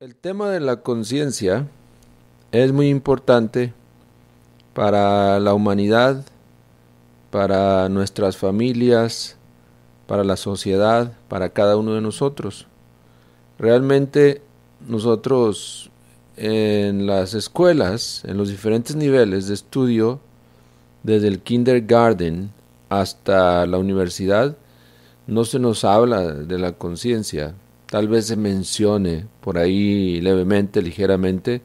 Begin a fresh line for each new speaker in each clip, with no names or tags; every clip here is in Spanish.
El tema de la conciencia es muy importante para la humanidad, para nuestras familias, para la sociedad, para cada uno de nosotros. Realmente nosotros en las escuelas, en los diferentes niveles de estudio, desde el kindergarten hasta la universidad, no se nos habla de la conciencia. Tal vez se mencione por ahí levemente, ligeramente,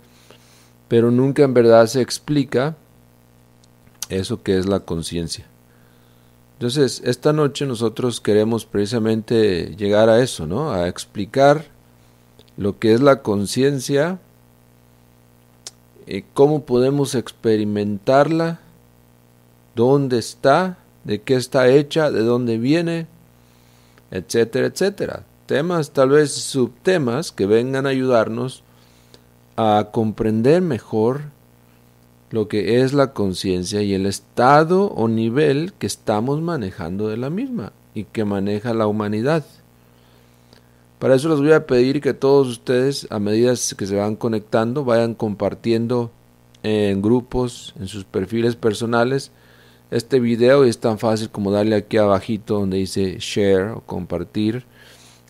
pero nunca en verdad se explica eso que es la conciencia. Entonces, esta noche nosotros queremos precisamente llegar a eso, ¿no? A explicar lo que es la conciencia, cómo podemos experimentarla, dónde está, de qué está hecha, de dónde viene, etcétera, etcétera. Temas, tal vez subtemas que vengan a ayudarnos a comprender mejor lo que es la conciencia y el estado o nivel que estamos manejando de la misma y que maneja la humanidad. Para eso les voy a pedir que todos ustedes, a medida que se van conectando, vayan compartiendo en grupos, en sus perfiles personales, este video. Y es tan fácil como darle aquí abajito donde dice share o compartir.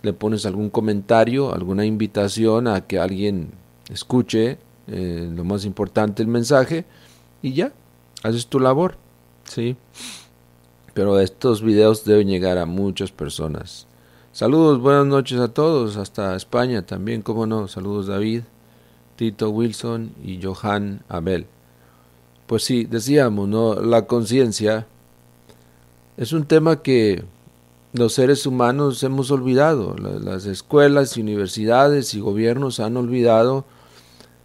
Le pones algún comentario, alguna invitación a que alguien escuche lo más importante, el mensaje, y ya, haces tu labor, ¿sí? Pero estos videos deben llegar a muchas personas. Saludos, buenas noches a todos, hasta España también, cómo no. Saludos David, Tito Wilson y Johan Abel. Pues sí, decíamos, ¿no? La conciencia es un tema que los seres humanos hemos olvidado. Las escuelas, universidades y gobiernos han olvidado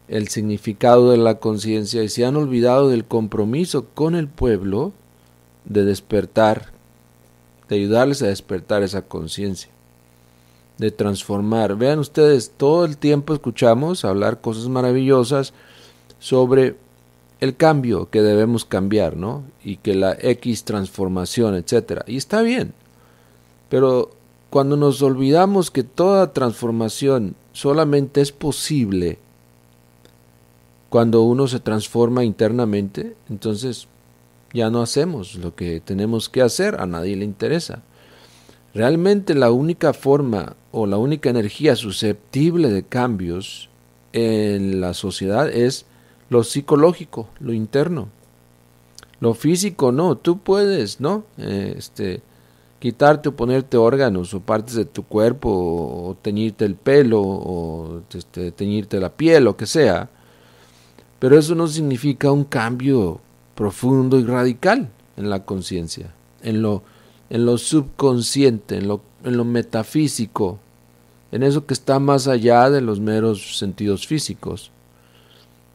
el significado de la conciencia y se han olvidado del compromiso con el pueblo de despertar, de ayudarles a despertar esa conciencia, de transformar. Vean ustedes, todo el tiempo escuchamos hablar cosas maravillosas sobre el cambio que debemos cambiar, ¿no? Y que la X transformación, etcétera. Y está bien, pero cuando nos olvidamos que toda transformación solamente es posible cuando uno se transforma internamente, entonces ya no hacemos lo que tenemos que hacer, a nadie le interesa. Realmente la única forma o la única energía susceptible de cambios en la sociedad es lo psicológico, lo interno. Lo físico no, tú puedes, ¿no? Quitarte o ponerte órganos o partes de tu cuerpo o teñirte el pelo o teñirte la piel, lo que sea. Pero eso no significa un cambio profundo y radical en la conciencia, en lo subconsciente, en lo metafísico, en eso que está más allá de los meros sentidos físicos.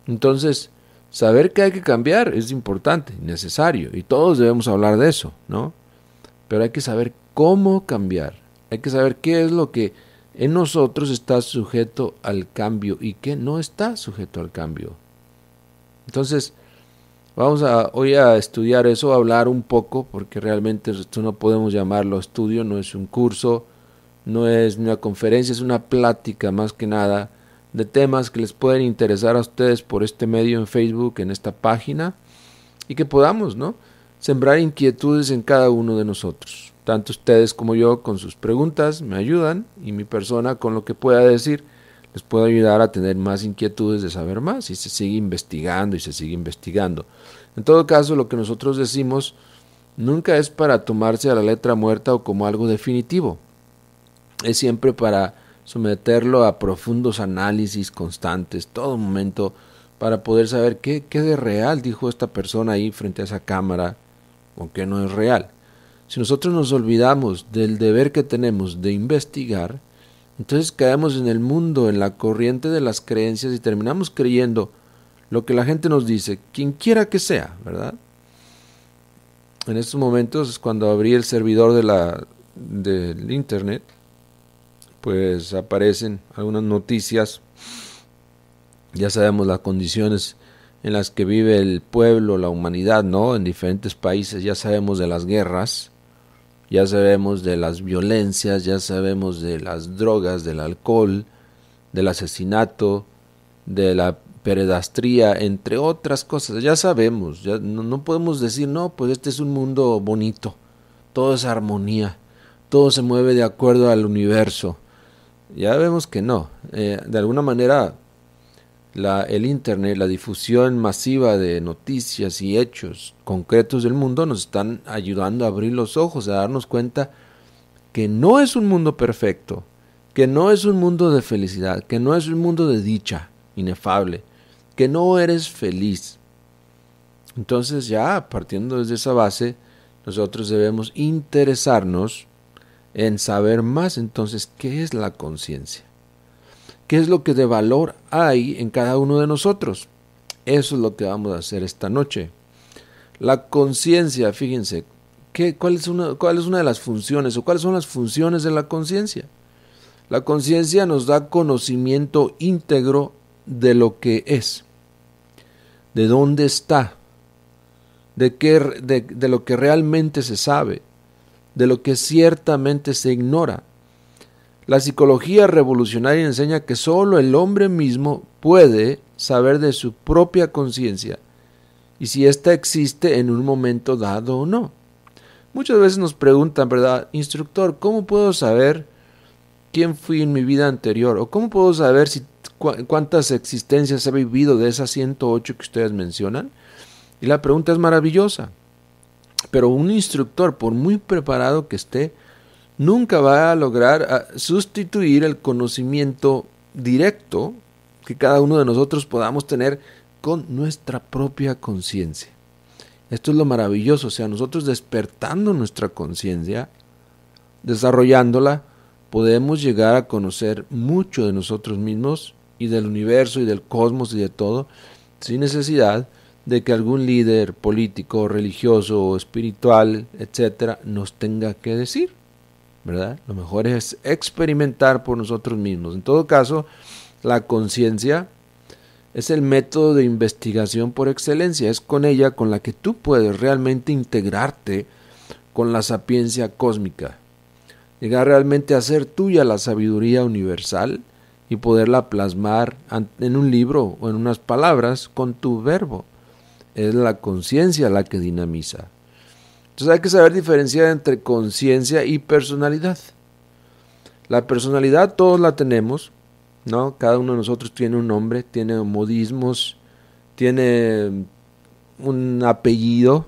Entonces, saber que hay que cambiar es importante, necesario, y todos debemos hablar de eso, ¿no? Pero hay que saber cómo cambiar, hay que saber qué es lo que en nosotros está sujeto al cambio y qué no está sujeto al cambio. Entonces, vamos hoy a estudiar eso, a hablar un poco, porque realmente esto no podemos llamarlo estudio, no es un curso, no es una conferencia, es una plática más que nada de temas que les pueden interesar a ustedes por este medio en Facebook, en esta página, y que podamos, ¿no?, sembrar inquietudes en cada uno de nosotros. Tanto ustedes como yo con sus preguntas me ayudan, y mi persona con lo que pueda decir les puede ayudar a tener más inquietudes de saber más, y se sigue investigando y se sigue investigando. En todo caso, lo que nosotros decimos nunca es para tomarse a la letra muerta o como algo definitivo. Es siempre para someterlo a profundos análisis constantes, todo momento, para poder saber qué de real dijo esta persona ahí frente a esa cámara o qué no es real. Si nosotros nos olvidamos del deber que tenemos de investigar, entonces caemos en el mundo, en la corriente de las creencias y terminamos creyendo lo que la gente nos dice, quien quiera que sea, ¿verdad? En estos momentos es cuando abrí el servidor del internet, pues aparecen algunas noticias. Ya sabemos las condiciones en las que vive el pueblo, la humanidad, ¿no? En diferentes países, ya sabemos de las guerras, ya sabemos de las violencias, ya sabemos de las drogas, del alcohol, del asesinato, de la pedastría, entre otras cosas. Ya sabemos, ya no podemos decir, no, pues este es un mundo bonito, todo es armonía, todo se mueve de acuerdo al universo. Ya vemos que no. De alguna manera, el Internet, la difusión masiva de noticias y hechos concretos del mundo nos están ayudando a abrir los ojos, a darnos cuenta que no es un mundo perfecto, que no es un mundo de felicidad, que no es un mundo de dicha inefable, que no eres feliz. Entonces ya partiendo desde esa base, nosotros debemos interesarnos en saber más entonces qué es la conciencia, qué es lo que de valor hay en cada uno de nosotros. Eso es lo que vamos a hacer esta noche. La conciencia, fíjense, ¿cuál es una de las funciones o cuáles son las funciones de la conciencia? La conciencia nos da conocimiento íntegro de lo que es, de dónde está, de lo que realmente se sabe, de lo que ciertamente se ignora. La psicología revolucionaria enseña que solo el hombre mismo puede saber de su propia conciencia y si ésta existe en un momento dado o no. Muchas veces nos preguntan, ¿verdad? Instructor, ¿cómo puedo saber quién fui en mi vida anterior? ¿O cómo puedo saber cuántas existencias he vivido de esas 108 que ustedes mencionan? Y la pregunta es maravillosa. Pero un instructor, por muy preparado que esté, nunca va a lograr sustituir el conocimiento directo que cada uno de nosotros podamos tener con nuestra propia conciencia. Esto es lo maravilloso, o sea, nosotros despertando nuestra conciencia, desarrollándola, podemos llegar a conocer mucho de nosotros mismos y del universo y del cosmos y de todo, sin necesidad de que algún líder político, religioso o espiritual, etcétera, nos tenga que decir, ¿verdad? Lo mejor es experimentar por nosotros mismos. En todo caso, la conciencia es el método de investigación por excelencia. Es con ella con la que tú puedes realmente integrarte con la sapiencia cósmica, llegar realmente a ser tuya la sabiduría universal y poderla plasmar en un libro o en unas palabras con tu verbo. Es la conciencia la que dinamiza. Entonces hay que saber diferenciar entre conciencia y personalidad. La personalidad todos la tenemos, ¿no? Cada uno de nosotros tiene un nombre, tiene modismos, tiene un apellido,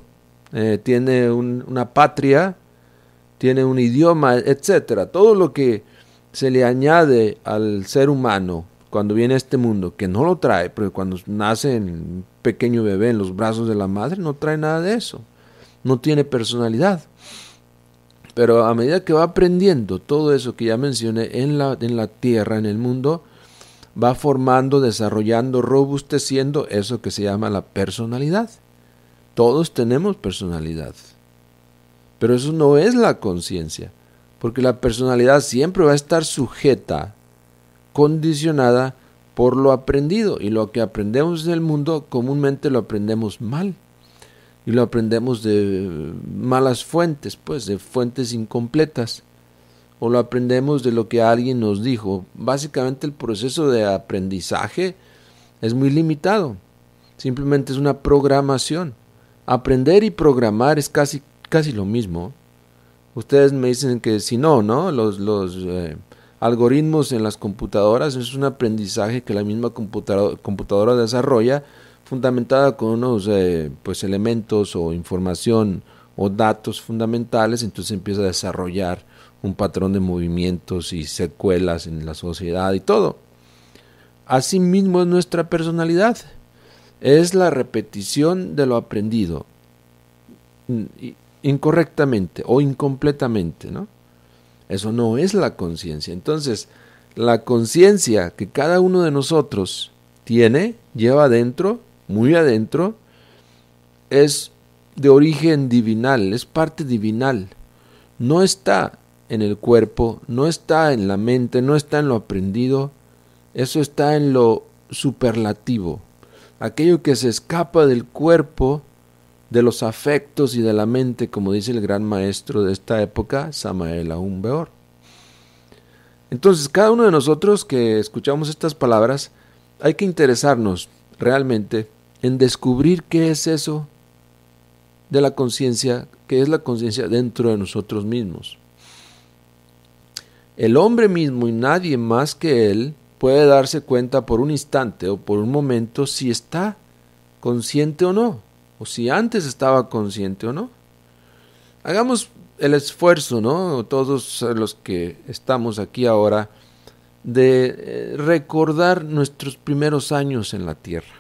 tiene una patria, tiene un idioma, etcétera. Todo lo que se le añade al ser humano cuando viene a este mundo, que no lo trae, porque cuando nace un pequeño bebé en los brazos de la madre, no trae nada de eso. No tiene personalidad. Pero a medida que va aprendiendo todo eso que ya mencioné en la tierra, en el mundo, va formando, desarrollando, robusteciendo eso que se llama la personalidad. Todos tenemos personalidad. Pero eso no es la conciencia, porque la personalidad siempre va a estar sujeta, condicionada por lo aprendido, y lo que aprendemos en el mundo comúnmente lo aprendemos mal, y lo aprendemos de malas fuentes, pues de fuentes incompletas, o lo aprendemos de lo que alguien nos dijo. Básicamente el proceso de aprendizaje es muy limitado, simplemente es una programación. Aprender y programar es casi lo mismo. Ustedes me dicen que si no, los algoritmos en las computadoras es un aprendizaje que la misma computadora desarrolla, fundamentada con unos elementos o información o datos fundamentales. Entonces empieza a desarrollar un patrón de movimientos y secuelas en la sociedad y todo. Asimismo es nuestra personalidad, es la repetición de lo aprendido incorrectamente o incompletamente, ¿no? Eso no es la conciencia. Entonces, la conciencia que cada uno de nosotros lleva adentro, muy adentro, es de origen divinal, es parte divinal. No está en el cuerpo, no está en la mente, no está en lo aprendido. Eso está en lo superlativo, aquello que se escapa del cuerpo, de los afectos y de la mente, como dice el gran maestro de esta época, Samael Aun Weor. Entonces, cada uno de nosotros que escuchamos estas palabras, hay que interesarnos realmente en descubrir qué es eso de la conciencia, qué es la conciencia dentro de nosotros mismos. El hombre mismo y nadie más que él puede darse cuenta por un instante o por un momento si está consciente o no, o si antes estaba consciente o no. Hagamos el esfuerzo, ¿no? Todos los que estamos aquí ahora, de recordar nuestros primeros años en la tierra,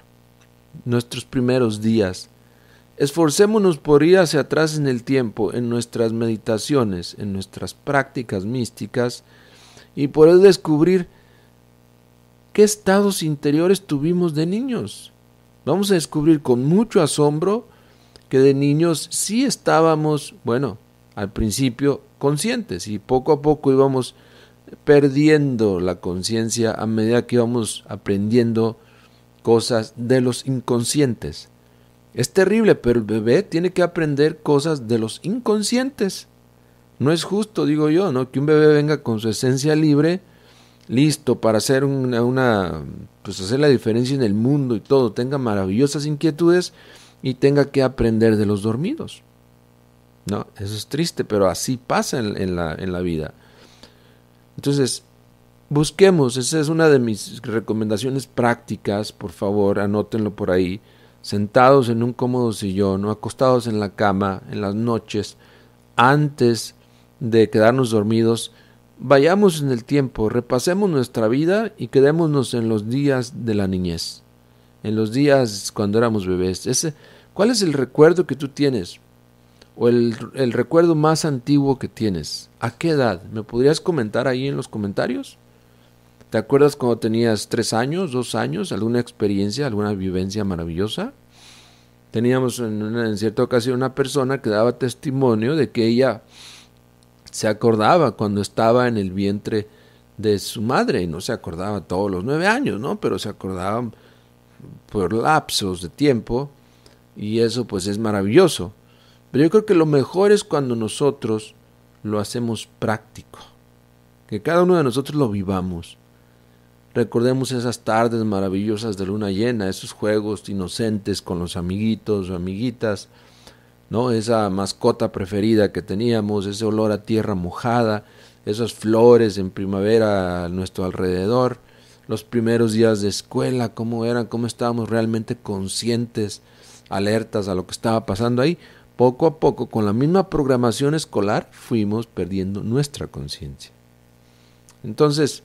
nuestros primeros días. Esforcémonos por ir hacia atrás en el tiempo, en nuestras meditaciones, en nuestras prácticas místicas, y poder descubrir qué estados interiores tuvimos de niños. Vamos a descubrir con mucho asombro que de niños sí estábamos, bueno, al principio conscientes, y poco a poco íbamos perdiendo la conciencia a medida que íbamos aprendiendo cosas de los inconscientes. Es terrible, pero el bebé tiene que aprender cosas de los inconscientes. No es justo, digo yo, ¿no? Que un bebé venga con su esencia libre, listo para hacer pues hacer la diferencia en el mundo y todo, tenga maravillosas inquietudes y tenga que aprender de los dormidos. No, eso es triste, pero así pasa en la vida. Entonces, busquemos, esa es una de mis recomendaciones prácticas, por favor, anótenlo por ahí, sentados en un cómodo sillón o acostados en la cama en las noches, antes de quedarnos dormidos, vayamos en el tiempo, repasemos nuestra vida y quedémonos en los días de la niñez, en los días cuando éramos bebés. ¿Cuál es el recuerdo que tú tienes? O el recuerdo más antiguo que tienes. ¿A qué edad? ¿Me podrías comentar ahí en los comentarios? ¿Te acuerdas cuando tenías 3 años, 2 años? ¿Alguna experiencia, alguna vivencia maravillosa? Teníamos en cierta ocasión una persona que daba testimonio de que ella se acordaba cuando estaba en el vientre de su madre, y no se acordaba todos los 9 años, ¿no? Pero se acordaba por lapsos de tiempo, y eso pues es maravilloso. Pero yo creo que lo mejor es cuando nosotros lo hacemos práctico, que cada uno de nosotros lo vivamos. Recordemos esas tardes maravillosas de luna llena, esos juegos inocentes con los amiguitos o amiguitas, ¿no? Esa mascota preferida que teníamos, ese olor a tierra mojada, esas flores en primavera a nuestro alrededor, los primeros días de escuela, cómo eran, cómo estábamos realmente conscientes, alertas a lo que estaba pasando ahí. Poco a poco, con la misma programación escolar, fuimos perdiendo nuestra conciencia. Entonces,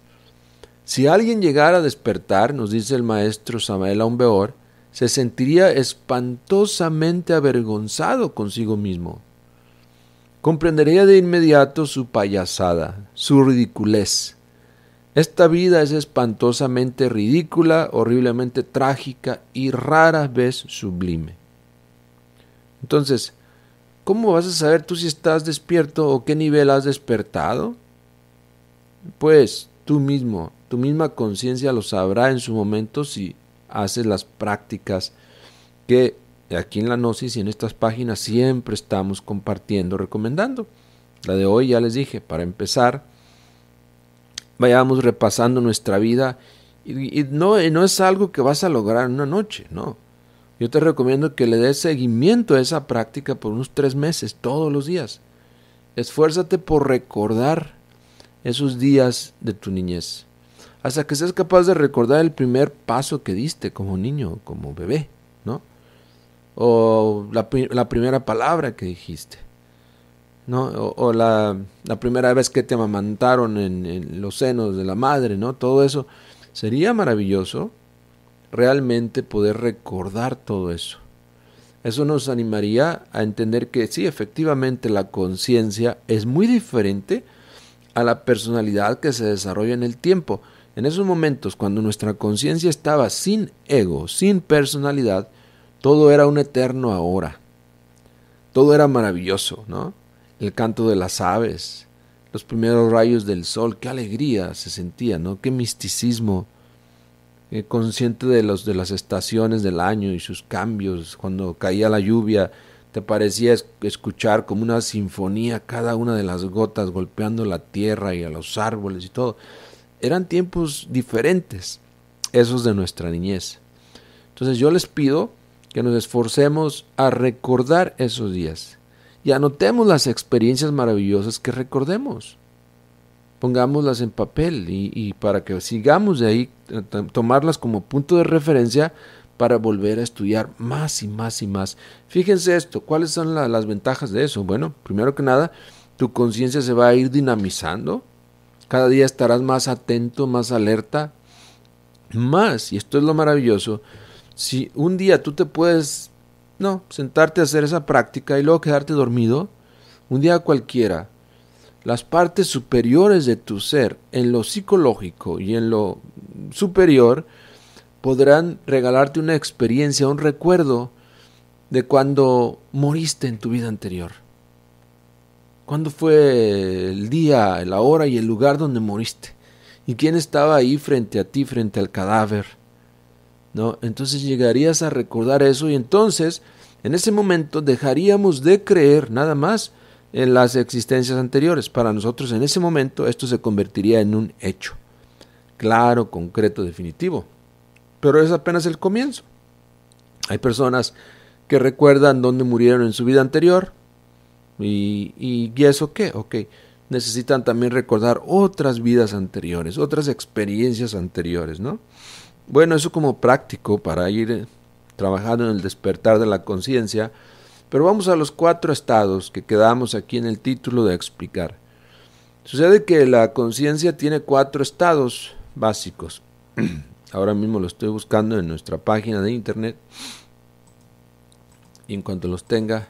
si alguien llegara a despertar, nos dice el maestro Samael Aun Weor, se sentiría espantosamente avergonzado consigo mismo. Comprendería de inmediato su payasada, su ridiculez. Esta vida es espantosamente ridícula, horriblemente trágica y rara vez sublime. Entonces, ¿cómo vas a saber tú si estás despierto o qué nivel has despertado? Pues tú mismo, tu misma conciencia lo sabrá en su momento si haces las prácticas que aquí en la Gnosis y en estas páginas siempre estamos compartiendo, recomendando. La de hoy ya les dije, para empezar, vayamos repasando nuestra vida y no es algo que vas a lograr en una noche, no. Yo te recomiendo que le des seguimiento a esa práctica por unos 3 meses, todos los días. Esfuérzate por recordar esos días de tu niñez, hasta que seas capaz de recordar el primer paso que diste como niño, como bebé, ¿no? O la primera palabra que dijiste, ¿no? O la primera vez que te amamantaron en los senos de la madre, ¿no? Todo eso sería maravilloso. Realmente poder recordar todo eso. Eso nos animaría a entender que sí, efectivamente la conciencia es muy diferente a la personalidad que se desarrolla en el tiempo. En esos momentos, cuando nuestra conciencia estaba sin ego, sin personalidad, todo era un eterno ahora. Todo era maravilloso, ¿no? El canto de las aves, los primeros rayos del sol, qué alegría se sentía, ¿no? Qué misticismo. Consciente de las estaciones del año y sus cambios, cuando caía la lluvia, te parecía escuchar como una sinfonía cada una de las gotas golpeando la tierra y a los árboles y todo. Eran tiempos diferentes, esos de nuestra niñez. Entonces yo les pido que nos esforcemos a recordar esos días y anotemos las experiencias maravillosas que recordemos. Pongámoslas en papel y para que sigamos de ahí, tomarlas como punto de referencia para volver a estudiar más y más y más. Fíjense esto, ¿cuáles son las ventajas de eso? Bueno, primero que nada, tu conciencia se va a ir dinamizando, cada día estarás más atento, más alerta, más, y esto es lo maravilloso, si un día tú te puedes, sentarte a hacer esa práctica y luego quedarte dormido, un día cualquiera, las partes superiores de tu ser, en lo psicológico y en lo superior, podrán regalarte una experiencia, un recuerdo de cuando moriste en tu vida anterior. ¿Cuándo fue el día, la hora y el lugar donde moriste? ¿Y quién estaba ahí frente a ti, frente al cadáver? ¿No? Entonces llegarías a recordar eso y entonces, en ese momento, dejaríamos de creer nada más en las existencias anteriores. Para nosotros, en ese momento, esto se convertiría en un hecho. Claro, concreto, definitivo. Pero es apenas el comienzo. Hay personas que recuerdan dónde murieron en su vida anterior. ¿Y eso qué? Ok. Necesitan también recordar otras vidas anteriores, otras experiencias anteriores, ¿no? Bueno, eso como práctico para ir trabajando en el despertar de la conciencia. Pero vamos a los 4 estados que quedamos aquí en el título de explicar. Sucede que la conciencia tiene 4 estados básicos. Ahora mismo lo estoy buscando en nuestra página de internet. Y en cuanto los tenga,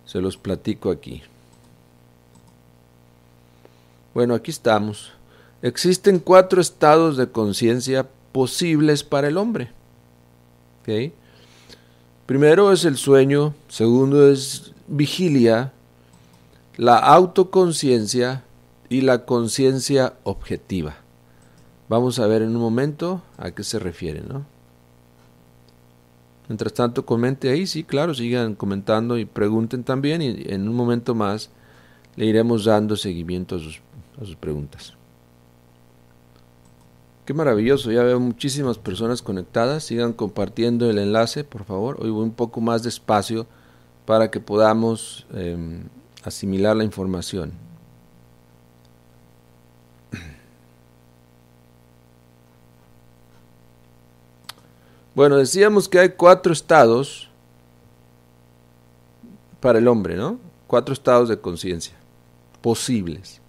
se los platico aquí. Bueno, aquí estamos. Existen 4 estados de conciencia posibles para el hombre. ¿Okay? Primero es el sueño, segundo es vigilia, la autoconciencia y la conciencia objetiva. Vamos a ver en un momento a qué se refiere, ¿no? Mientras tanto, comente ahí, sí, claro, sigan comentando y pregunten también y en un momento más le iremos dando seguimiento a sus preguntas. Qué maravilloso, ya veo muchísimas personas conectadas, sigan compartiendo el enlace, por favor. Hoy voy un poco más despacio para que podamos asimilar la información. Bueno, decíamos que hay 4 estados para el hombre, ¿no? 4 estados de conciencia posibles.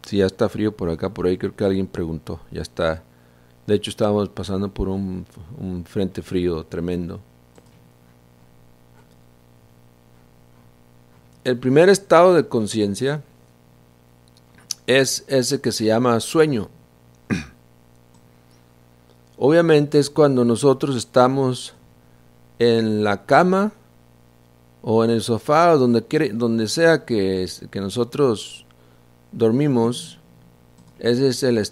Sí, ya está frío por acá, por ahí creo que alguien preguntó, ya está. De hecho estábamos pasando por un frente frío tremendo. El primer estado de conciencia es ese que se llama sueño. Obviamente es cuando nosotros estamos en la cama o en el sofá o donde sea que nosotros dormimos. Ese es el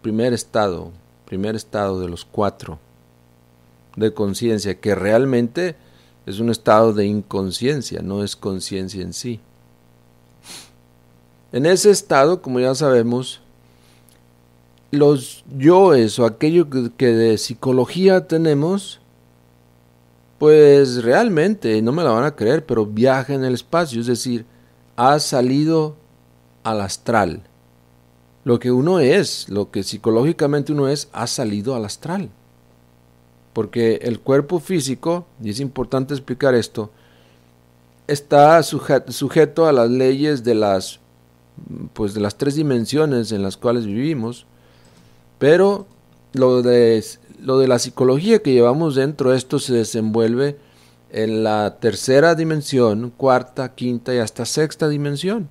primer estado de los 4 de conciencia, que realmente es un estado de inconsciencia, no es conciencia en sí. En ese estado, como ya sabemos, los yoes o aquello que de psicología tenemos, pues realmente, no me la van a creer, pero viaja en el espacio, es decir, ha salido al astral. Lo que uno es, lo que psicológicamente uno es, ha salido al astral. Porque el cuerpo físico, y es importante explicar esto, está sujeto a las leyes de las 3 dimensiones en las cuales vivimos, pero lo de la psicología que llevamos dentro, esto se desenvuelve en la 3ª dimensión, 4ª, 5ª y hasta 6ª dimensión.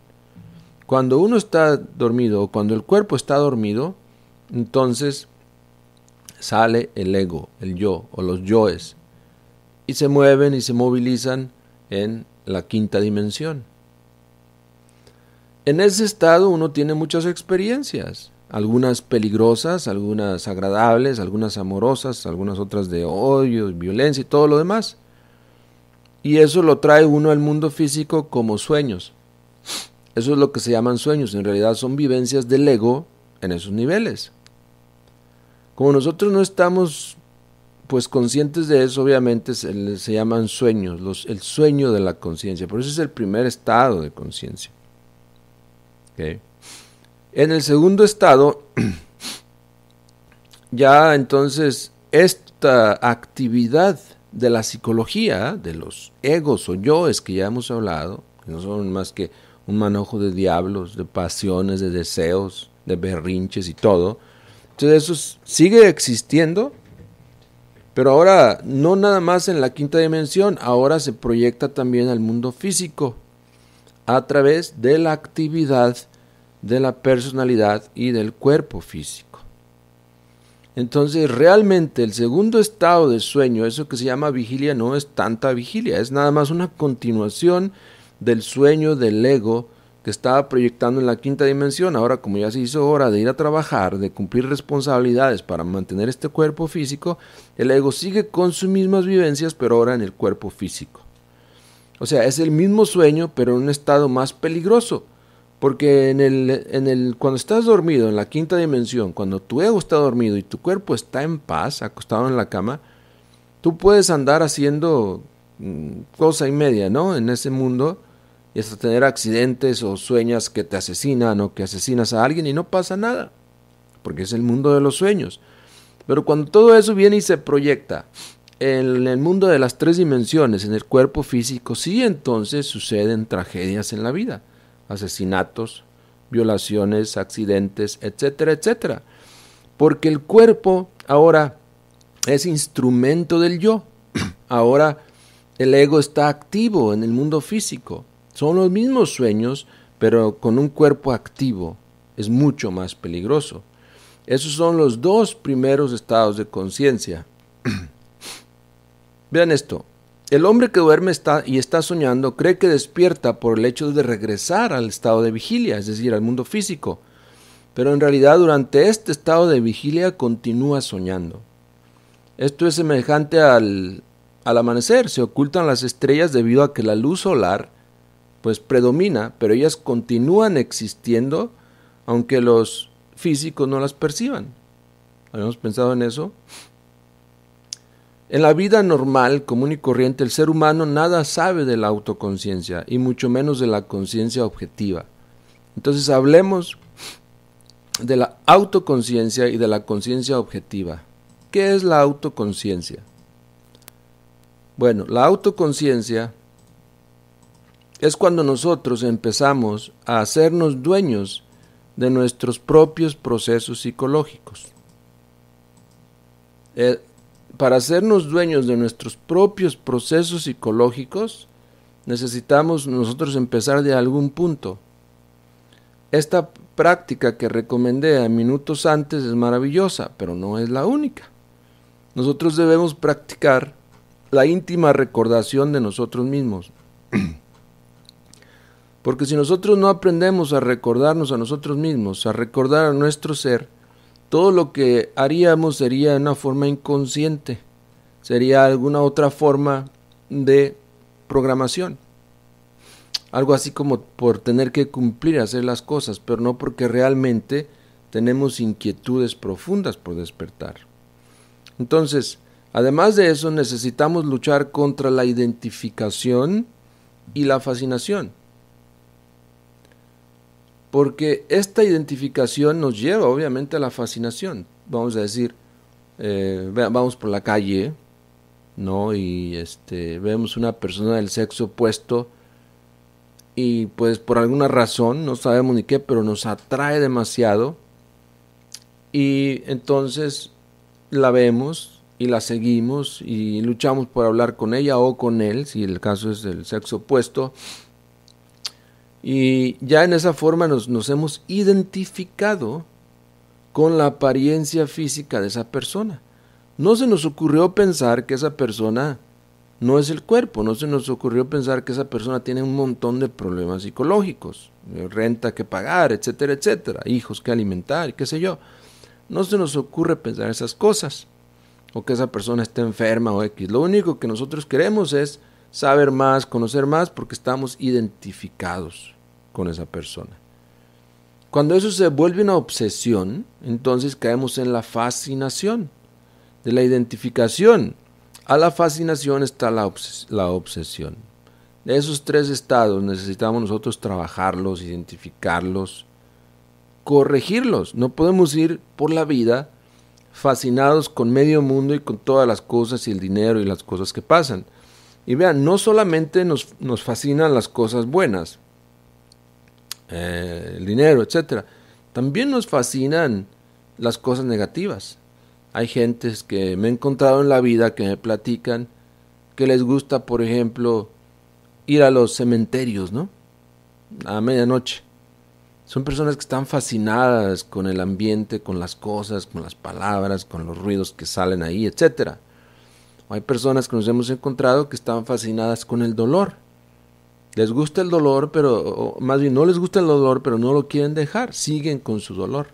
Cuando uno está dormido o cuando el cuerpo está dormido, entonces sale el ego, el yo o los yoes y se mueven y se movilizan en la 5ª dimensión. En ese estado uno tiene muchas experiencias. algunas peligrosas, algunas agradables, algunas amorosas, algunas otras de odio, violencia y todo lo demás. Y eso lo trae uno al mundo físico como sueños. Eso es lo que se llaman sueños. En realidad son vivencias del ego en esos niveles. Como nosotros no estamos pues conscientes de eso, obviamente se llaman sueños, el sueño de la conciencia. Por eso es el primer estado de conciencia. ¿Okay? En el segundo estado, ya entonces esta actividad de la psicología, de los egos o yoes que ya hemos hablado, que no son más que un manojo de diablos, de pasiones, de deseos, de berrinches y todo. Entonces eso sigue existiendo, pero ahora no nada más en la quinta dimensión, ahora se proyecta también al mundo físico a través de la actividad de la personalidad y del cuerpo físico. Entonces realmente el segundo estado de sueño, eso que se llama vigilia, no es tanta vigilia, es nada más una continuación del sueño del ego que estaba proyectando en la quinta dimensión. Ahora, como ya se hizo hora de ir a trabajar, de cumplir responsabilidades para mantener este cuerpo físico, el ego sigue con sus mismas vivencias, pero ahora en el cuerpo físico. O sea, es el mismo sueño, pero en un estado más peligroso. Porque cuando estás dormido en la quinta dimensión, cuando tu ego está dormido y tu cuerpo está en paz, acostado en la cama, tú puedes andar haciendo cosa y media, ¿no? En ese mundo, y hasta tener accidentes o sueñas que te asesinan o que asesinas a alguien y no pasa nada, porque es el mundo de los sueños. Pero cuando todo eso viene y se proyecta en el mundo de las tres dimensiones, en el cuerpo físico, sí, entonces suceden tragedias en la vida, asesinatos, violaciones, accidentes, etcétera, etcétera. Porque el cuerpo ahora es instrumento del yo. Ahora el ego está activo en el mundo físico. Son los mismos sueños, pero con un cuerpo activo. Es mucho más peligroso. Esos son los dos primeros estados de conciencia. Vean esto. El hombre que duerme y está soñando cree que despierta por el hecho de regresar al estado de vigilia, es decir, al mundo físico. Pero en realidad durante este estado de vigilia continúa soñando. Esto es semejante al amanecer. Se ocultan las estrellas debido a que la luz solar pues predomina, pero ellas continúan existiendo aunque los físicos no las perciban. ¿Habíamos pensado en eso? En la vida normal, común y corriente, el ser humano nada sabe de la autoconciencia y mucho menos de la conciencia objetiva. Entonces hablemos de la autoconciencia y de la conciencia objetiva. ¿Qué es la autoconciencia? Bueno, la autoconciencia es cuando nosotros empezamos a hacernos dueños de nuestros propios procesos psicológicos. Para hacernos dueños de nuestros propios procesos psicológicos, necesitamos nosotros empezar de algún punto. Esta práctica que recomendé minutos antes es maravillosa, pero no es la única. Nosotros debemos practicar la íntima recordación de nosotros mismos. Porque si nosotros no aprendemos a recordarnos a nosotros mismos, a recordar a nuestro ser, todo lo que haríamos sería de una forma inconsciente, sería alguna otra forma de programación. Algo así como por tener que cumplir, hacer las cosas, pero no porque realmente tenemos inquietudes profundas por despertar. Entonces, además de eso, necesitamos luchar contra la identificación y la fascinación. Porque esta identificación nos lleva obviamente a la fascinación. Vamos a decir, vamos por la calle, ¿no? Y vemos una persona del sexo opuesto y pues por alguna razón, no sabemos ni qué, pero nos atrae demasiado y entonces la vemos y la seguimos y luchamos por hablar con ella o con él, si el caso es del sexo opuesto. Y ya en esa forma nos hemos identificado con la apariencia física de esa persona. No se nos ocurrió pensar que esa persona no es el cuerpo. No se nos ocurrió pensar que esa persona tiene un montón de problemas psicológicos, renta que pagar, etcétera, etcétera, hijos que alimentar, qué sé yo. No se nos ocurre pensar esas cosas, o que esa persona esté enferma o X. Lo único que nosotros queremos es saber más, conocer más, porque estamos identificados con esa persona. Cuando eso se vuelve una obsesión, entonces caemos en la fascinación. De la identificación a la fascinación está la obsesión. De esos tres estados necesitamos nosotros trabajarlos, identificarlos, corregirlos. No podemos ir por la vida fascinados con medio mundo y con todas las cosas y el dinero y las cosas que pasan. Y vean, no solamente nos fascinan las cosas buenas, el dinero, etcétera. También nos fascinan las cosas negativas. Hay gentes que me he encontrado en la vida que me platican que les gusta, por ejemplo, ir a los cementerios, ¿no? A medianoche. Son personas que están fascinadas con el ambiente, con las cosas, con las palabras, con los ruidos que salen ahí, etcétera. Hay personas que nos hemos encontrado que están fascinadas con el dolor. Les gusta el dolor, pero más bien no les gusta el dolor, pero no lo quieren dejar, siguen con su dolor.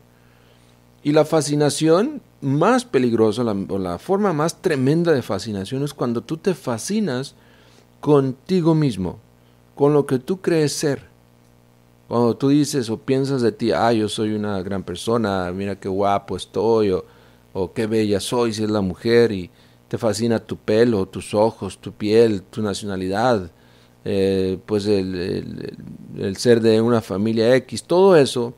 Y la fascinación más peligrosa, o la forma más tremenda de fascinación, es cuando tú te fascinas contigo mismo, con lo que tú crees ser. Cuando tú dices o piensas de ti, yo soy una gran persona, mira qué guapo estoy, o qué bella soy si es la mujer, y te fascina tu pelo, tus ojos, tu piel, tu nacionalidad, pues el ser de una familia X, todo eso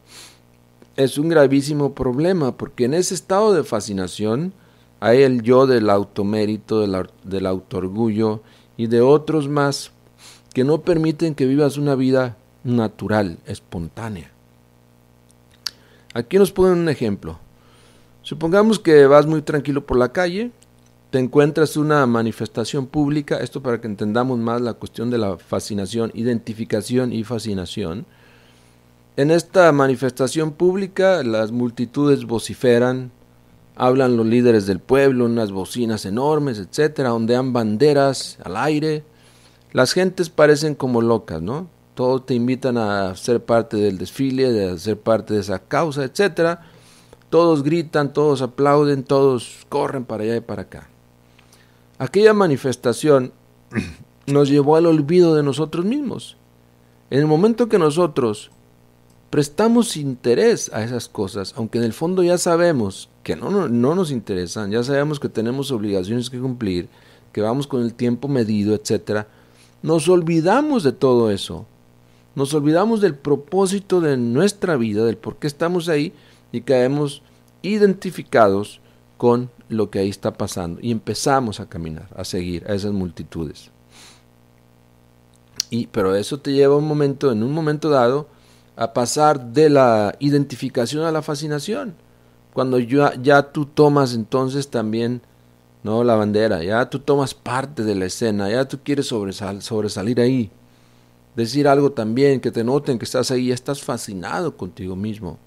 es un gravísimo problema, porque en ese estado de fascinación hay el yo del automérito, del autoorgullo y de otros más que no permiten que vivas una vida natural, espontánea. Aquí nos ponen un ejemplo. Supongamos que vas muy tranquilo por la calle, te encuentras una manifestación pública, esto para que entendamos más la cuestión de la fascinación, identificación y fascinación. En esta manifestación pública las multitudes vociferan, hablan los líderes del pueblo, unas bocinas enormes, etcétera, ondean banderas al aire. Las gentes parecen como locas, ¿no? Todos te invitan a ser parte del desfile, a ser parte de esa causa, etcétera. Todos gritan, todos aplauden, todos corren para allá y para acá. Aquella manifestación nos llevó al olvido de nosotros mismos. En el momento que nosotros prestamos interés a esas cosas, aunque en el fondo ya sabemos que no nos interesan, ya sabemos que tenemos obligaciones que cumplir, que vamos con el tiempo medido, etcétera, nos olvidamos de todo eso. Nos olvidamos del propósito de nuestra vida, del por qué estamos ahí, y caemos identificados con lo que ahí está pasando. Y empezamos a caminar, a seguir a esas multitudes. Pero eso te lleva en un momento dado, a pasar de la identificación a la fascinación. Cuando ya tú tomas entonces también, no, la bandera, ya tú tomas parte de la escena, ya tú quieres sobresalir ahí. Decir algo también, que te noten que estás ahí, ya estás fascinado contigo mismo.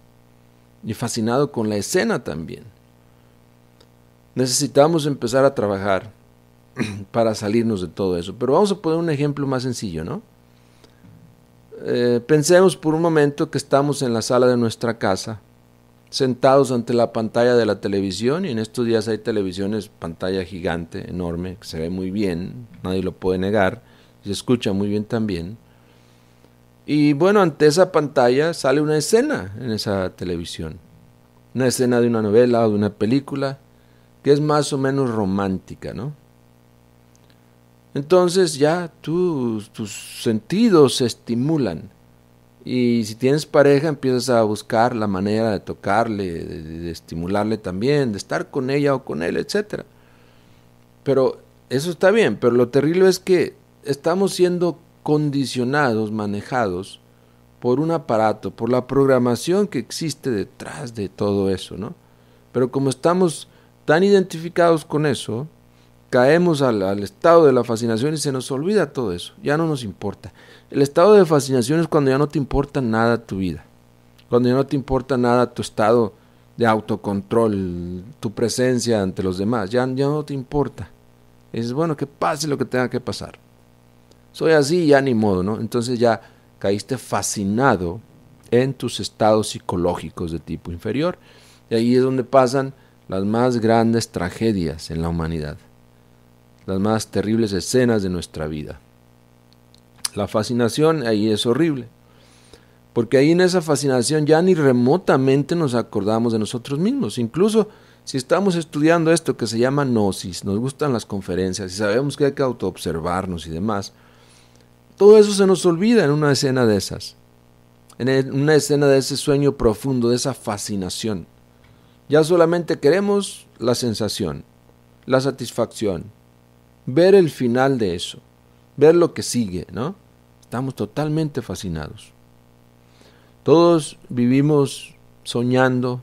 Y fascinado con la escena también. Necesitamos empezar a trabajar para salirnos de todo eso. Pero vamos a poner un ejemplo más sencillo, ¿no? Pensemos por un momento que estamos en la sala de nuestra casa, sentados ante la pantalla de la televisión, y en estos días hay televisiones, pantalla gigante, enorme, que se ve muy bien, nadie lo puede negar, y se escucha muy bien también. Y bueno, ante esa pantalla sale una escena en esa televisión, una escena de una novela o de una película, que es más o menos romántica, ¿no? Entonces ya tus sentidos se estimulan, y si tienes pareja empiezas a buscar la manera de tocarle, de estimularle también, de estar con ella o con él, etcétera. Pero eso está bien, pero lo terrible es que estamos siendo condicionados, manejados por un aparato, por la programación que existe detrás de todo eso, ¿no? Pero como estamos tan identificados con eso, caemos al estado de la fascinación y se nos olvida todo eso, ya no nos importa. El estado de fascinación es cuando ya no te importa nada tu vida, cuando ya no te importa nada tu estado de autocontrol, tu presencia ante los demás, ya no te importa. Y dices, bueno, que pase lo que tenga que pasar. Soy así, ya ni modo, ¿no? Entonces ya caíste fascinado en tus estados psicológicos de tipo inferior. Y ahí es donde pasan las más grandes tragedias en la humanidad, las más terribles escenas de nuestra vida. La fascinación ahí es horrible, porque ahí en esa fascinación ya ni remotamente nos acordamos de nosotros mismos. Incluso si estamos estudiando esto que se llama gnosis, nos gustan las conferencias y sabemos que hay que autoobservarnos y demás, todo eso se nos olvida en una escena de esas, en una escena de ese sueño profundo, de esa fascinación. Ya solamente queremos la sensación, la satisfacción, ver el final de eso, ver lo que sigue, ¿no? Estamos totalmente fascinados. Todos vivimos soñando,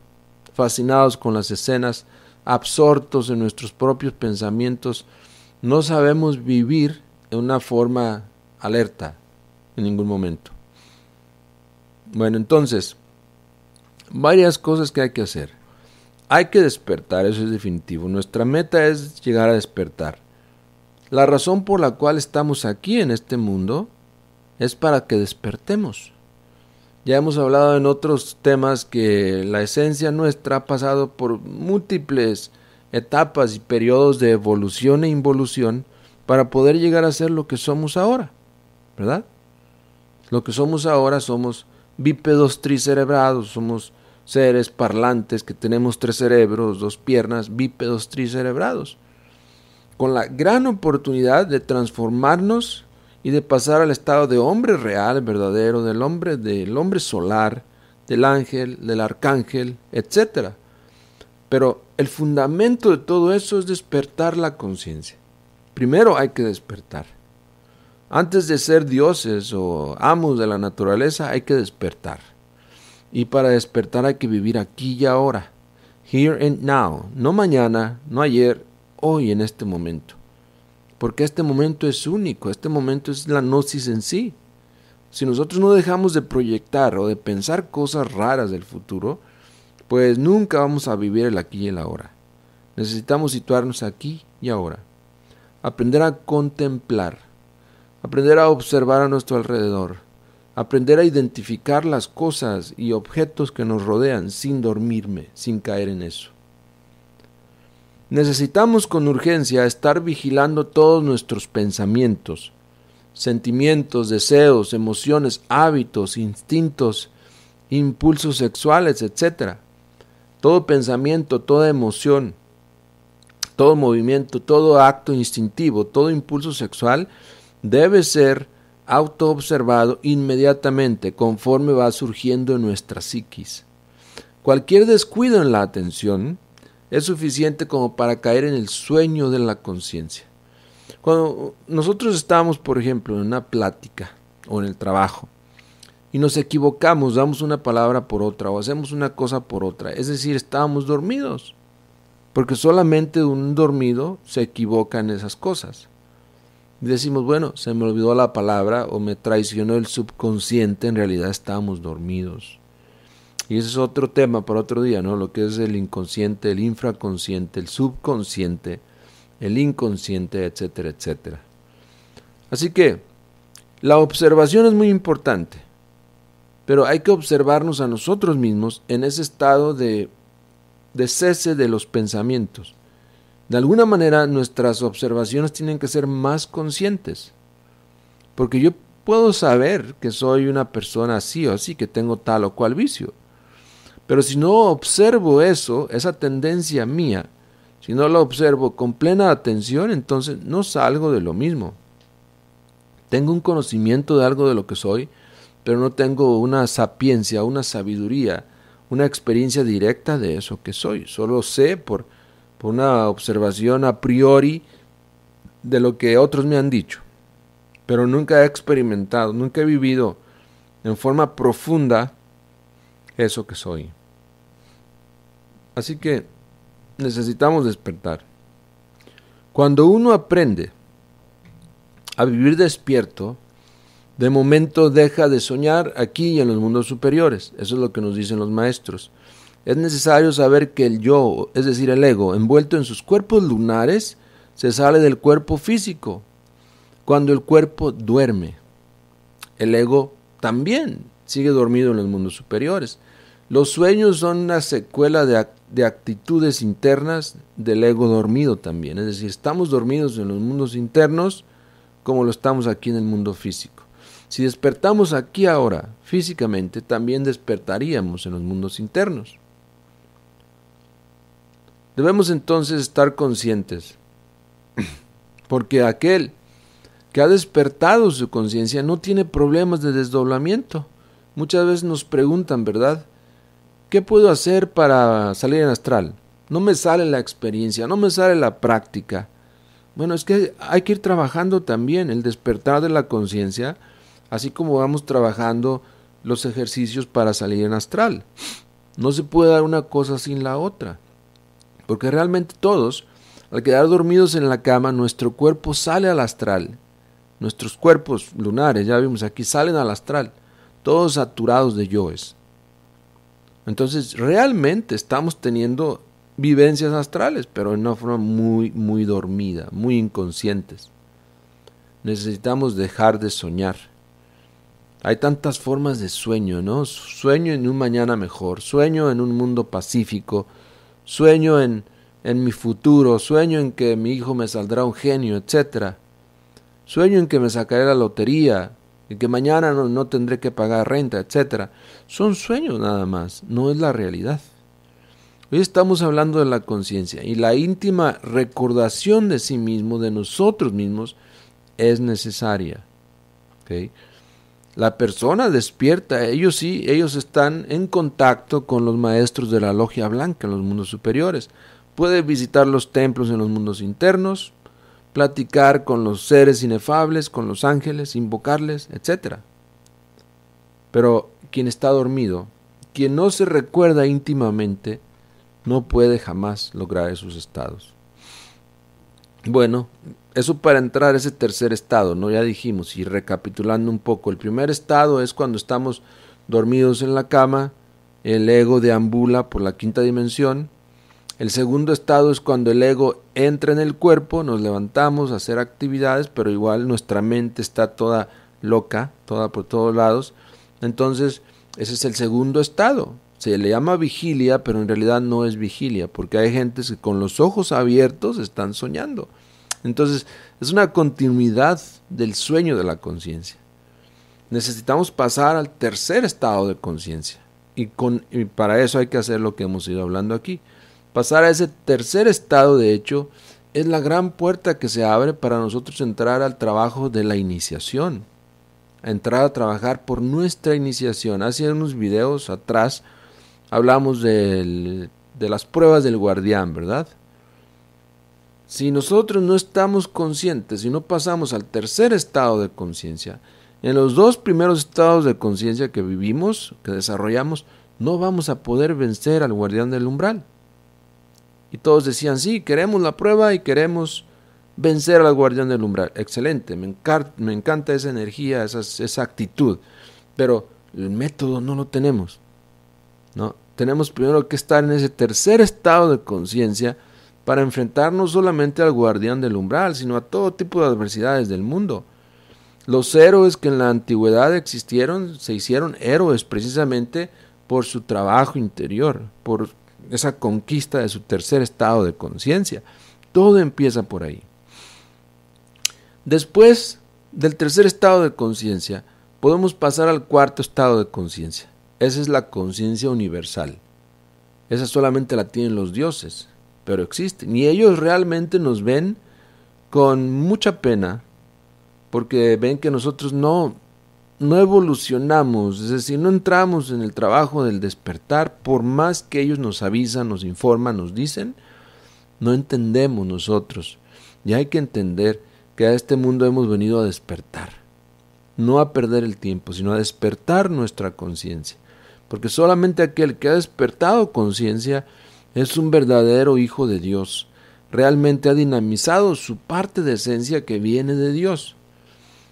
fascinados con las escenas, absortos en nuestros propios pensamientos. No sabemos vivir en una forma alerta en ningún momento. Bueno, entonces, varias cosas que hay que hacer. Hay que despertar, eso es definitivo. Nuestra meta es llegar a despertar. La razón por la cual estamos aquí en este mundo es para que despertemos. Ya hemos hablado en otros temas que la esencia nuestra ha pasado por múltiples etapas y periodos de evolución e involución para poder llegar a ser lo que somos ahora, ¿verdad? Lo que somos ahora somos bípedos tricerebrados, somos seres parlantes que tenemos 3 cerebros, 2 piernas, bípedos tricerebrados, con la gran oportunidad de transformarnos y de pasar al estado de hombre real, verdadero, del hombre solar, del ángel, del arcángel, etc. Pero el fundamento de todo eso es despertar la conciencia. Primero hay que despertar. Antes de ser dioses o amos de la naturaleza, hay que despertar. Y para despertar hay que vivir aquí y ahora, here and now, no mañana, no ayer, hoy en este momento. Porque este momento es único, este momento es la gnosis en sí. Si nosotros no dejamos de proyectar o de pensar cosas raras del futuro, pues nunca vamos a vivir el aquí y el ahora. Necesitamos situarnos aquí y ahora. Aprender a contemplar, aprender a observar a nuestro alrededor, aprender a identificar las cosas y objetos que nos rodean sin dormirme, sin caer en eso. Necesitamos con urgencia estar vigilando todos nuestros pensamientos, sentimientos, deseos, emociones, hábitos, instintos, impulsos sexuales, etc. Todo pensamiento, toda emoción, todo movimiento, todo acto instintivo, todo impulso sexual debe ser autoobservado inmediatamente conforme va surgiendo en nuestra psiquis. Cualquier descuido en la atención es suficiente como para caer en el sueño de la conciencia. Cuando nosotros estamos, por ejemplo, en una plática o en el trabajo y nos equivocamos, damos una palabra por otra o hacemos una cosa por otra, es decir, estábamos dormidos, porque solamente un dormido se equivoca en esas cosas. Y decimos, bueno, se me olvidó la palabra o me traicionó el subconsciente, en realidad estábamos dormidos. Y ese es otro tema para otro día, ¿no? Lo que es el inconsciente, el infraconsciente, el subconsciente, el inconsciente, etcétera, etcétera. Así que la observación es muy importante, pero hay que observarnos a nosotros mismos en ese estado de cese de los pensamientos. De alguna manera nuestras observaciones tienen que ser más conscientes, porque yo puedo saber que soy una persona así o así, que tengo tal o cual vicio, pero si no observo eso, esa tendencia mía, si no la observo con plena atención, entonces no salgo de lo mismo. Tengo un conocimiento de algo de lo que soy, pero no tengo una sapiencia, una sabiduría, una experiencia directa de eso que soy. Solo sé por una observación a priori de lo que otros me han dicho, pero nunca he experimentado, nunca he vivido en forma profunda eso que soy. Así que necesitamos despertar. Cuando uno aprende a vivir despierto, de momento deja de soñar aquí y en los mundos superiores. Eso es lo que nos dicen los maestros. Es necesario saber que el yo, es decir, el ego, envuelto en sus cuerpos lunares, se sale del cuerpo físico. Cuando el cuerpo duerme, el ego también sigue dormido en los mundos superiores. Los sueños son una secuela de actitudes internas del ego dormido también. Es decir, estamos dormidos en los mundos internos como lo estamos aquí en el mundo físico. Si despertamos aquí ahora, físicamente, también despertaríamos en los mundos internos. Debemos entonces estar conscientes, porque aquel que ha despertado su conciencia no tiene problemas de desdoblamiento. Muchas veces nos preguntan, ¿verdad? ¿Qué puedo hacer para salir en astral? No me sale la experiencia, no me sale la práctica. Bueno, es que hay que ir trabajando también el despertar de la conciencia, así como vamos trabajando los ejercicios para salir en astral. No se puede dar una cosa sin la otra, porque realmente todos, al quedar dormidos en la cama, nuestro cuerpo sale al astral. Nuestros cuerpos lunares, ya vimos aquí, salen al astral, todos saturados de yoes. Entonces, realmente estamos teniendo vivencias astrales, pero en una forma muy dormida, muy inconscientes. Necesitamos dejar de soñar. Hay tantas formas de sueño, ¿no? Sueño en un mañana mejor, sueño en un mundo pacífico, sueño en mi futuro, sueño en que mi hijo me saldrá un genio, etc. Sueño en que me sacaré la lotería, en que mañana no tendré que pagar renta, etc. Son sueños nada más, no es la realidad. Hoy estamos hablando de la conciencia y la íntima recordación de sí mismo, de nosotros mismos, es necesaria. ¿Okay? La persona despierta, ellos están en contacto con los maestros de la logia blanca en los mundos superiores. Puede visitar los templos en los mundos internos, platicar con los seres inefables, con los ángeles, invocarles, etc. Pero quien está dormido, quien no se recuerda íntimamente, no puede jamás lograr esos estados. Bueno, eso para entrar a ese tercer estado, ¿no? Ya dijimos, y recapitulando un poco, el primer estado es cuando estamos dormidos en la cama, el ego deambula por la quinta dimensión. El segundo estado es cuando el ego entra en el cuerpo, nos levantamos a hacer actividades, pero igual nuestra mente está toda loca, toda por todos lados. Entonces, ese es el segundo estado. Se le llama vigilia, pero en realidad no es vigilia, porque hay gentes que con los ojos abiertos están soñando. Entonces, es una continuidad del sueño de la conciencia. Necesitamos pasar al tercer estado de conciencia, y para eso hay que hacer lo que hemos ido hablando aquí. Pasar a ese tercer estado, de hecho, es la gran puerta que se abre para nosotros entrar al trabajo de la iniciación, a entrar a trabajar por nuestra iniciación. Hace unos videos atrás hablamos de las pruebas del guardián, ¿verdad? Si nosotros no estamos conscientes, si no pasamos al tercer estado de conciencia, en los dos primeros estados de conciencia que vivimos, que desarrollamos, no vamos a poder vencer al guardián del umbral. Y todos decían, sí, queremos la prueba y queremos vencer al guardián del umbral. Excelente, me encanta esa energía, esa actitud, pero el método no lo tenemos, ¿no? Tenemos primero que estar en ese tercer estado de conciencia para enfrentar no solamente al guardián del umbral, sino a todo tipo de adversidades del mundo. Los héroes que en la antigüedad existieron, se hicieron héroes precisamente por su trabajo interior, por esa conquista de su tercer estado de conciencia. Todo empieza por ahí. Después del tercer estado de conciencia, podemos pasar al cuarto estado de conciencia. Esa es la conciencia universal. Esa solamente la tienen los dioses, pero existen. Y ellos realmente nos ven con mucha pena, porque ven que nosotros no evolucionamos, es decir, no entramos en el trabajo del despertar, por más que ellos nos avisan, nos informan, nos dicen, no entendemos nosotros. Y hay que entender que a este mundo hemos venido a despertar, no a perder el tiempo, sino a despertar nuestra conciencia, porque solamente aquel que ha despertado conciencia es un verdadero hijo de Dios, realmente ha dinamizado su parte de esencia que viene de Dios.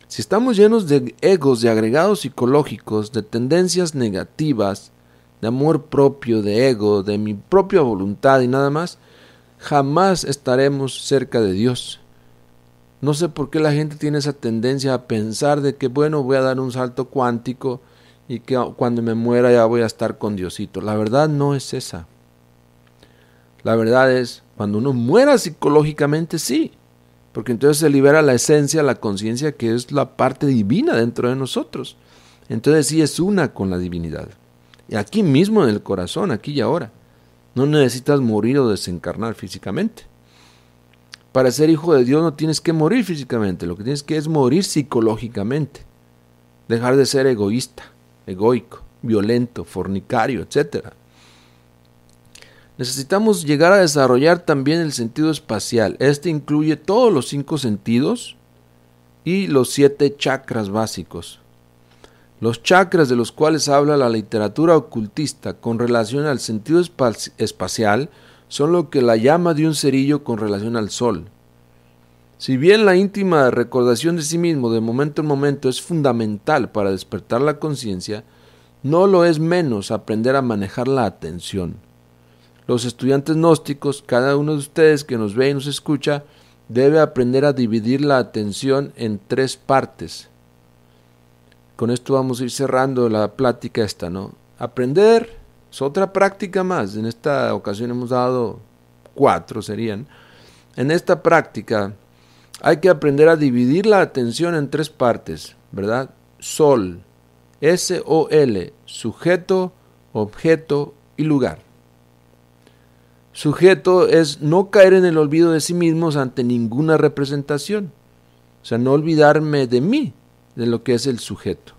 Si estamos llenos de egos, de agregados psicológicos, de tendencias negativas, de amor propio, de ego, de mi propia voluntad y nada más, jamás estaremos cerca de Dios. No sé por qué la gente tiene esa tendencia a pensar de que, bueno, voy a dar un salto cuántico y que cuando me muera ya voy a estar con Diosito. La verdad no es esa. La verdad es, cuando uno muera psicológicamente, sí, porque entonces se libera la esencia, la conciencia, que es la parte divina dentro de nosotros. Entonces sí es una con la divinidad. Y aquí mismo en el corazón, aquí y ahora. No necesitas morir o desencarnar físicamente. Para ser hijo de Dios no tienes que morir físicamente, lo que tienes que es morir psicológicamente. Dejar de ser egoísta, egoico, violento, fornicario, etc. Necesitamos llegar a desarrollar también el sentido espacial. Este incluye todos los 5 sentidos y los 7 chakras básicos. Los chakras de los cuales habla la literatura ocultista con relación al sentido espacial son lo que la llama de un cerillo con relación al sol. Si bien la íntima recordación de sí mismo de momento en momento es fundamental para despertar la conciencia, no lo es menos aprender a manejar la atención. Los estudiantes gnósticos, cada uno de ustedes que nos ve y nos escucha, debe aprender a dividir la atención en 3 partes. Con esto vamos a ir cerrando la plática esta, ¿no? Aprender es otra práctica más. En esta ocasión hemos dado 4 serían. En esta práctica hay que aprender a dividir la atención en 3 partes, ¿verdad? Sol, S-O-L, sujeto, objeto y lugar. Sujeto es no caer en el olvido de sí mismos ante ninguna representación. O sea, no olvidarme de mí, de lo que es el sujeto.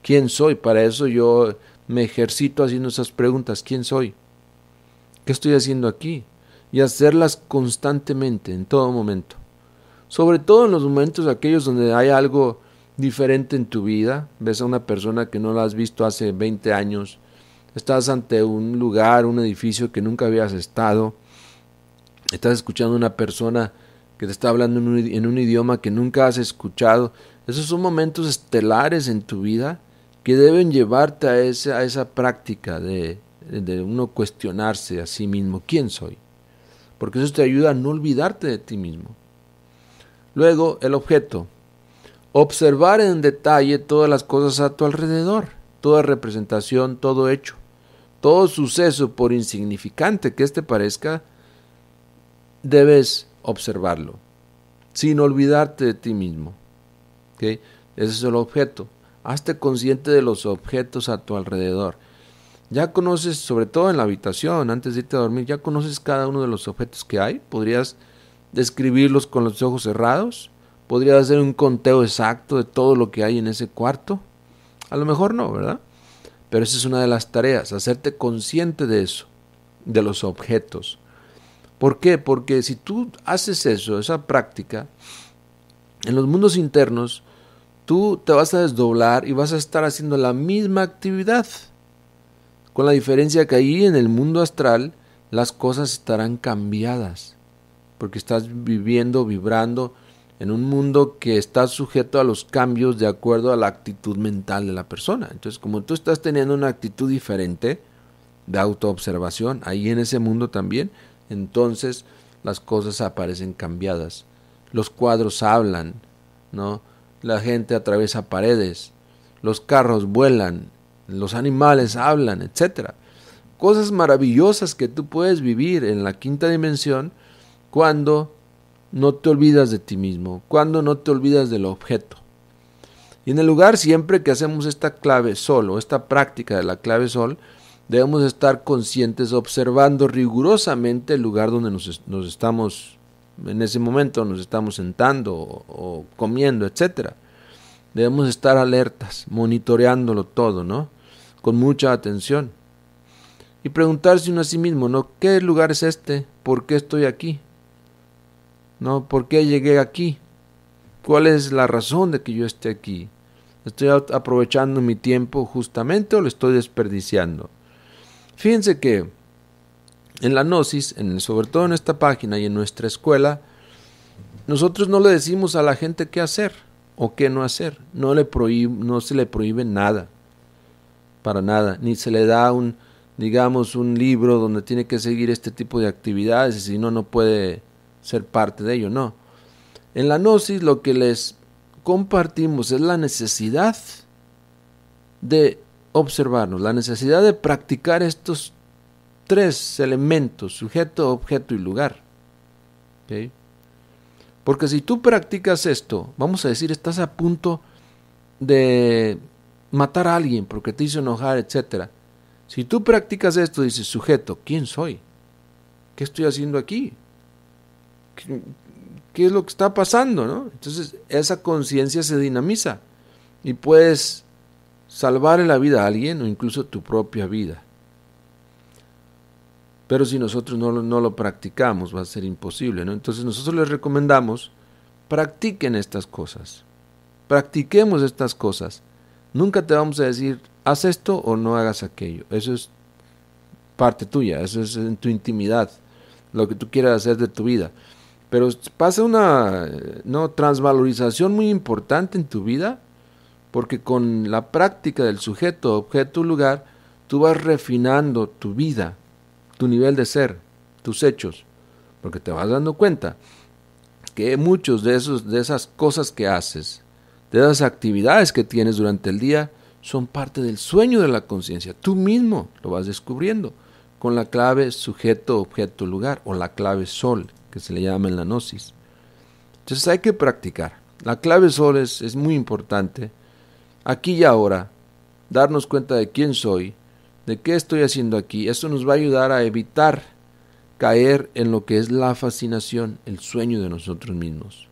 ¿Quién soy? Para eso yo me ejercito haciendo esas preguntas. ¿Quién soy? ¿Qué estoy haciendo aquí? Y hacerlas constantemente, en todo momento. Sobre todo en los momentos aquellos donde hay algo diferente en tu vida. Ves a una persona que no la has visto hace 20 años. Estás ante un lugar, un edificio que nunca habías estado. Estás escuchando a una persona que te está hablando en un idioma que nunca has escuchado. Esos son momentos estelares en tu vida que deben llevarte a esa práctica de uno cuestionarse a sí mismo. ¿Quién soy? Porque eso te ayuda a no olvidarte de ti mismo. Luego, el objeto. Observar en detalle todas las cosas a tu alrededor. Toda representación, todo hecho. Todo suceso, por insignificante que éste parezca, debes observarlo, sin olvidarte de ti mismo. ¿Okay? Ese es el objeto. Hazte consciente de los objetos a tu alrededor. Ya conoces, sobre todo en la habitación, antes de irte a dormir, ya conoces cada uno de los objetos que hay. Podrías describirlos con los ojos cerrados. Podrías hacer un conteo exacto de todo lo que hay en ese cuarto. A lo mejor no, ¿verdad? Pero esa es una de las tareas, hacerte consciente de eso, de los objetos. ¿Por qué? Porque si tú haces eso, esa práctica, en los mundos internos, tú te vas a desdoblar y vas a estar haciendo la misma actividad. Con la diferencia que ahí en el mundo astral, las cosas estarán cambiadas. Porque estás viviendo, vibrando en un mundo que está sujeto a los cambios de acuerdo a la actitud mental de la persona. Entonces, como tú estás teniendo una actitud diferente de autoobservación, ahí en ese mundo también, entonces las cosas aparecen cambiadas. Los cuadros hablan, ¿no? La gente atraviesa paredes, los carros vuelan, los animales hablan, etc. Cosas maravillosas que tú puedes vivir en la 5ª dimensión cuando no te olvidas de ti mismo, cuando no te olvidas del objeto. Y en el lugar, siempre que hacemos esta clave sol o esta práctica de la clave sol, debemos estar conscientes, observando rigurosamente el lugar donde nos estamos, en ese momento nos estamos sentando o comiendo, etc. Debemos estar alertas, monitoreándolo todo, ¿no? Con mucha atención. Y preguntarse uno a sí mismo, ¿no? ¿Qué lugar es este? ¿Por qué estoy aquí? ¿No? ¿Por qué llegué aquí? ¿Cuál es la razón de que yo esté aquí? ¿Estoy aprovechando mi tiempo justamente o lo estoy desperdiciando? Fíjense que en la Gnosis, sobre todo en esta página y en nuestra escuela, nosotros no le decimos a la gente qué hacer o qué no hacer. No se le prohíbe nada, para nada, ni se le da digamos, un libro donde tiene que seguir este tipo de actividades y si no, no puede ser parte de ello, no. En la Gnosis lo que les compartimos es la necesidad de observarnos, la necesidad de practicar estos tres elementos, sujeto, objeto y lugar. ¿Okay? Porque si tú practicas esto, vamos a decir, estás a punto de matar a alguien porque te hizo enojar, etc. Si tú practicas esto, dices, sujeto, ¿quién soy? ¿Qué estoy haciendo aquí? ¿Qué es lo que está pasando? ¿No? Entonces esa conciencia se dinamiza y puedes salvar la vida a alguien o incluso tu propia vida. Pero si nosotros no lo practicamos, va a ser imposible, ¿no? Entonces nosotros les recomendamos, practiquen estas cosas. Practiquemos estas cosas. Nunca te vamos a decir, haz esto o no hagas aquello. Eso es parte tuya, eso es en tu intimidad, lo que tú quieras hacer de tu vida. Pero pasa una transvalorización muy importante en tu vida, porque con la práctica del sujeto, objeto, lugar, tú vas refinando tu vida, tu nivel de ser, tus hechos, porque te vas dando cuenta que muchos de esas cosas que haces, de esas actividades que tienes durante el día, son parte del sueño de la conciencia. Tú mismo lo vas descubriendo con la clave sujeto, objeto, lugar, o la clave sol, que se le llama en la Gnosis. Entonces hay que practicar. La clave sol es muy importante. Aquí y ahora, darnos cuenta de quién soy, de qué estoy haciendo aquí. Eso nos va a ayudar a evitar caer en lo que es la fascinación, el sueño de nosotros mismos.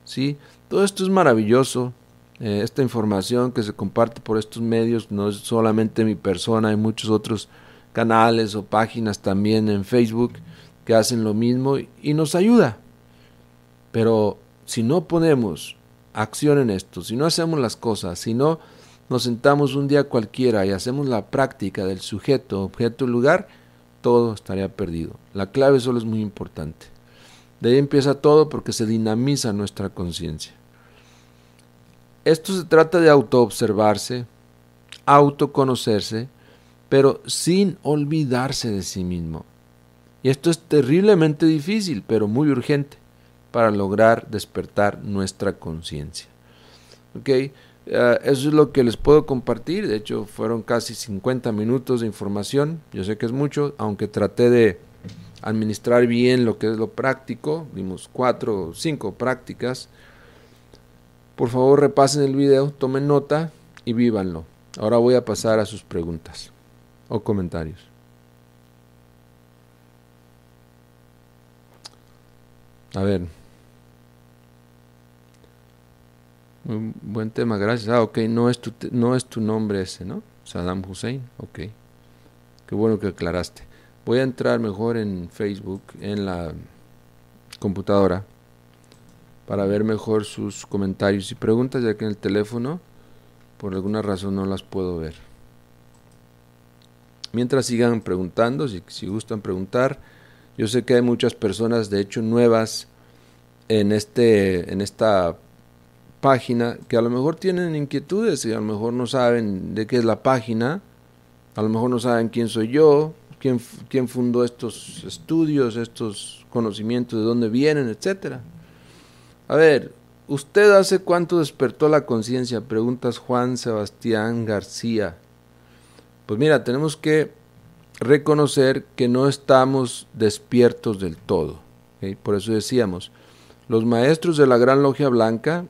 ¿Sí? Todo esto es maravilloso. Esta información que se comparte por estos medios no es solamente mi persona, hay muchos otros canales o páginas también en Facebook que hacen lo mismo y nos ayuda. Pero si no ponemos acción en esto, si no hacemos las cosas, si no nos sentamos un día cualquiera y hacemos la práctica del sujeto, objeto, lugar, todo estaría perdido. La clave solo es muy importante. De ahí empieza todo porque se dinamiza nuestra conciencia. Esto se trata de autoobservarse, autoconocerse, pero sin olvidarse de sí mismo. Y esto es terriblemente difícil, pero muy urgente para lograr despertar nuestra conciencia. ¿Okay? Eso es lo que les puedo compartir. De hecho, fueron casi 50 minutos de información. Yo sé que es mucho, aunque traté de administrar bien lo que es lo práctico. Vimos 4 o 5 prácticas. Por favor, repasen el video, tomen nota y vívanlo. Ahora voy a pasar a sus preguntas o comentarios. A ver. Muy buen tema, gracias. Ok, no es tu nombre ese, ¿no? Saddam Hussein, ok. Qué bueno que aclaraste. Voy a entrar mejor en Facebook, en la computadora, para ver mejor sus comentarios y preguntas, ya que en el teléfono, por alguna razón, no las puedo ver. Mientras sigan preguntando, si gustan preguntar, yo sé que hay muchas personas, de hecho, nuevas en esta página, que a lo mejor tienen inquietudes y a lo mejor no saben de qué es la página, a lo mejor no saben quién soy yo, quién fundó estos estudios, estos conocimientos, de dónde vienen, etcétera. A ver, ¿usted hace cuánto despertó la conciencia? Preguntas Juan Sebastián García. Pues mira, tenemos que reconocer que no estamos despiertos del todo, ¿okay? Por eso decíamos, los maestros de la Gran Logia Blanca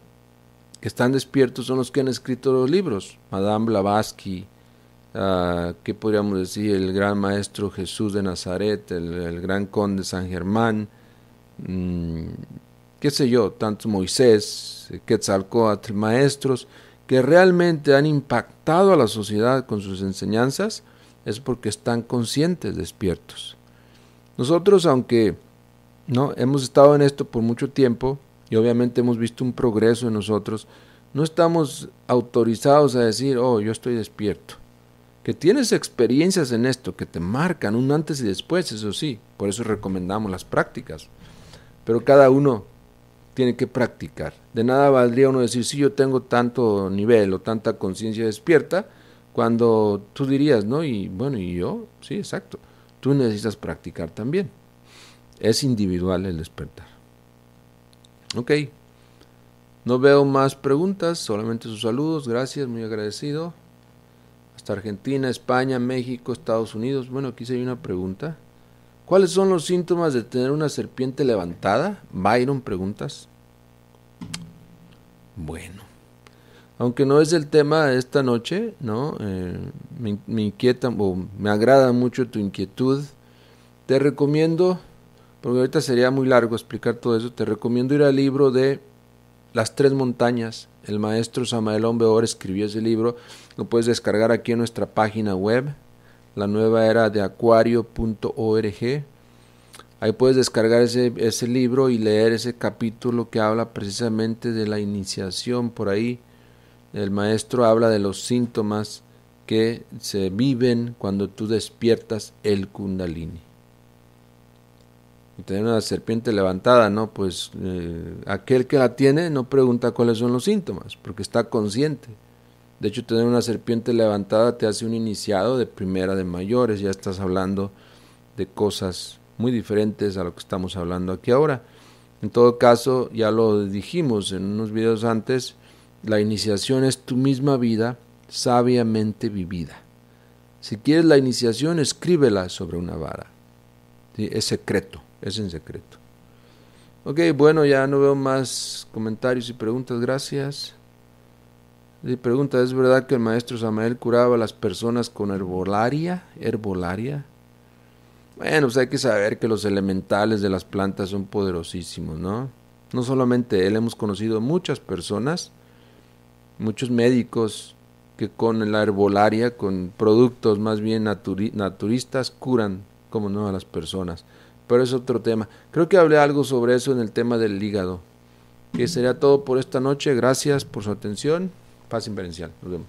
que están despiertos son los que han escrito los libros. Madame Blavatsky, ¿qué podríamos decir? El gran maestro Jesús de Nazaret, el gran conde San Germán, qué sé yo, tanto Moisés, Quetzalcóatl, maestros que realmente han impactado a la sociedad con sus enseñanzas, es porque están conscientes, despiertos. Nosotros, aunque no hemos estado en esto por mucho tiempo, y obviamente hemos visto un progreso en nosotros, no estamos autorizados a decir, oh, yo estoy despierto. Que tienes experiencias en esto que te marcan un antes y después, eso sí, por eso recomendamos las prácticas. Pero cada uno tiene que practicar. De nada valdría uno decir, sí, yo tengo tanto nivel o tanta conciencia despierta, Cuando tú dirías, ¿no? Y bueno, ¿y yo? Sí, exacto. Tú necesitas practicar también. Es individual el despertar. Ok. No veo más preguntas, solamente sus saludos. Gracias, muy agradecido. Hasta Argentina, España, México, Estados Unidos. Bueno, aquí sí hay una pregunta. ¿Cuáles son los síntomas de tener una serpiente levantada? Byron, preguntas. Bueno, aunque no es el tema de esta noche, ¿no? Me inquieta o me agrada mucho tu inquietud. Te recomiendo, porque ahorita sería muy largo explicar todo eso, te recomiendo ir al libro de Las Tres Montañas. El maestro Samael Aun escribió ese libro. Lo puedes descargar aquí en nuestra página web, la nueva era de acuario.org. Ahí puedes descargar ese libro y leer ese capítulo que habla precisamente de la iniciación. Por ahí el maestro habla de los síntomas que se viven cuando tú despiertas el Kundalini. Y tener una serpiente levantada, ¿no? Pues aquel que la tiene no pregunta cuáles son los síntomas, porque está consciente. De hecho, tener una serpiente levantada te hace un iniciado de primera de mayores. Ya estás hablando de cosas muy diferentes a lo que estamos hablando aquí ahora. En todo caso, ya lo dijimos en unos videos antes, la iniciación es tu misma vida sabiamente vivida. Si quieres la iniciación, escríbela sobre una vara. ¿Sí? Es secreto, es en secreto. Ok, bueno, ya no veo más comentarios y preguntas, gracias. Pregunta, ¿es verdad que el maestro Samael curaba a las personas con herbolaria? ¿Herbolaria? Bueno, pues hay que saber que los elementales de las plantas son poderosísimos, ¿no? No solamente él, hemos conocido muchas personas, muchos médicos que con la herbolaria, con productos más bien naturistas, curan, como no, a las personas. Pero es otro tema. Creo que hablé algo sobre eso en el tema del hígado. Que sería todo por esta noche. Gracias por su atención. Paz inverencial. Nos vemos.